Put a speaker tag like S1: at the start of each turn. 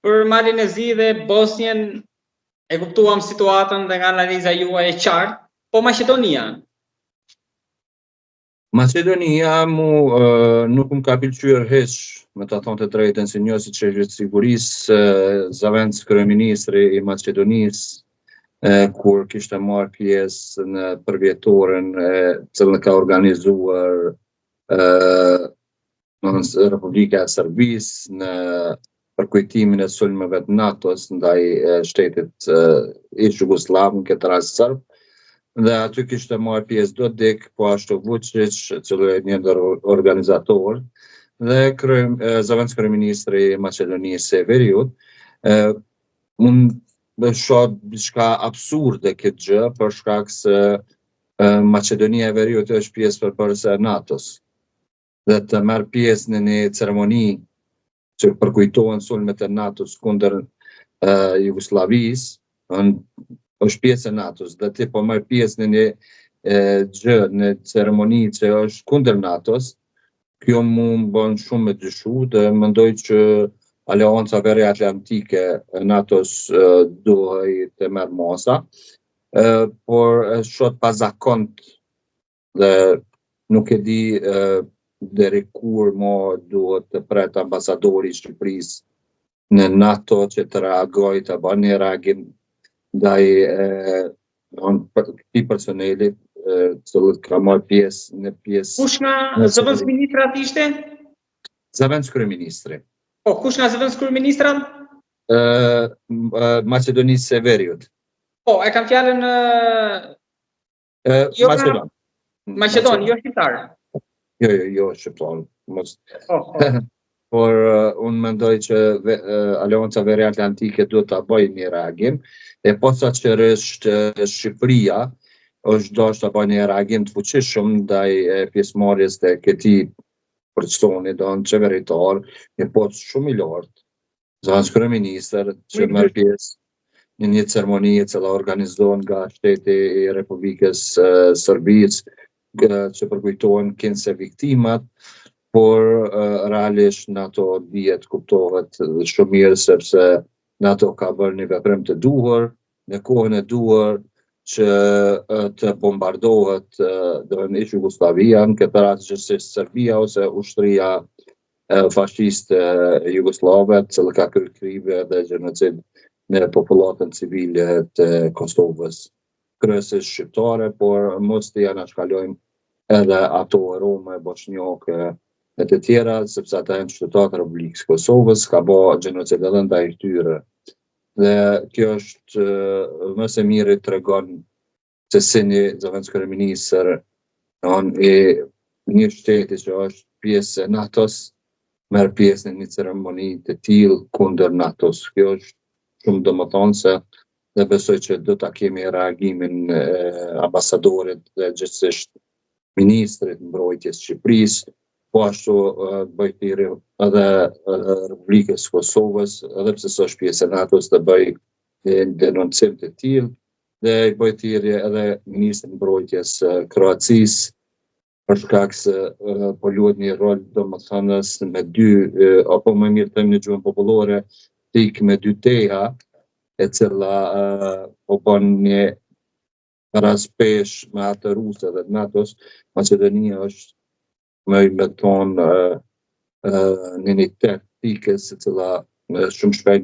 S1: Për Malin e Zi dhe Bosnjën e kuptuam situatën dhe nga analiza juaj e qartë, po Maqedonia.
S2: Maqedonia nuk më ka pëlqyer hiç, me ta thënë të drejtën, si njësi Çeshit Sigurisë, Zavendës kryeministri i Maqedonisë, kur kishte marrë pjesë në përvjetoren cilën ka organizuar Republika e Serbisë në përkujtimin e sulmeve të NATO-s ndaj shtetit ish Jugosllav, në këtë rast serb. Dhe aty kishte marrë pjesë Dodik, po ashtu Vučić, cili është një ndër organizatorë, dhe Zavendës kryeministri i Maqedonisë e Veriut. Unë shoh diçka absurde këtë gjë, për shkak se Maqedonia e Veriut është pjesë përbërëse e NATO-s. Dhe të merr pjesë në një ceremoni që përkujtohen sulmet e NATO-s kundër Jugosllavisë, është pjesë e NATO-s, dhe ti po merr pjesë në një gjë, në ceremoni që është kundër NATO-s, kjo mu më bën shumë me dyshu dhe mendoj që Aleanca Veriatlantike e NATO-s duhej të merr masa, por shoh pazakont dhe nuk e di deri kur duhet të pret ambasadori i Shqipërisë në NATO që të reagojë, të bën një reagim ndaj këtij personeli cilët ka marrë pjesë në pjesë.
S1: Kush nga zëvendës ministrat ishte?
S2: Zavendës kryeministri.
S1: Po, kush nga zëvendës kryeministrat?
S2: Maqedonisë e Veriut.
S1: Po, e kam fjalën
S2: Maqedon.
S1: Maqedon, jo shqiptar.
S2: Jo shqiptar. Por unë mendoj që Aleanca Veriatlantike duhet ta bëjë një reagim, e posaçërisht Shqipëria është dashur ta bëjë një reagim të fuqishëm ndaj pjesëmarrjes të këtij personi, qeveritar, një post shumë i lartë, Zavendës kryeministër, që merr pjesë në një ceremoni e cila organizohen nga shteti i Republikës Serbisë, që përkujtohen kinse viktimat, por realisht NATO dihet kuptohet shumë mirë sepse NATO ka bërë një veprim të duhur, në kohën e duhur që të bombardohet ish Jugosllavia, në këtë rast gjithsesi Serbia ose ushtria fashiste jugoslave, që ka kryer krime dhe gjenocid në popullatën civile të Kosovës, kryesisht shqiptare, por mos të janë shkalojmë edhe ato rome, bosnjake e të tjera, sepse ata janë qytetarë të Republikës Kosovës, ka bërë gjenocid edhe ndaj tyre. Dhe kjo është më së miri tregon se si një zëvendës kryeministër i një shteti që është pjesë e NATO-s merr pjesë në një ceremoni të tillë kundër NATO-s. Kjo është shumë domethënëse dhe besoj që do ta kemi reagimin ambasadorit dhe gjithsesi ministrit mbrojtjes Shqipërisë, po ashtu bëjtiri edhe Republikës Kosovës, edhe pse s'është pjesë e NATO-s, të bëj denoncim të tillë, dhe bëjtiri edhe ministrit mbrojtjes Kroacisë, për shkak se po luhet një rol domethënës me dy, apo më mirë them në gjuhën popullore, tik me dy teha, e cila po bën një raspesh me atë ruse dhe NATO-s. Maqedonia është me thonë në një taktikës e cila shumë shpejt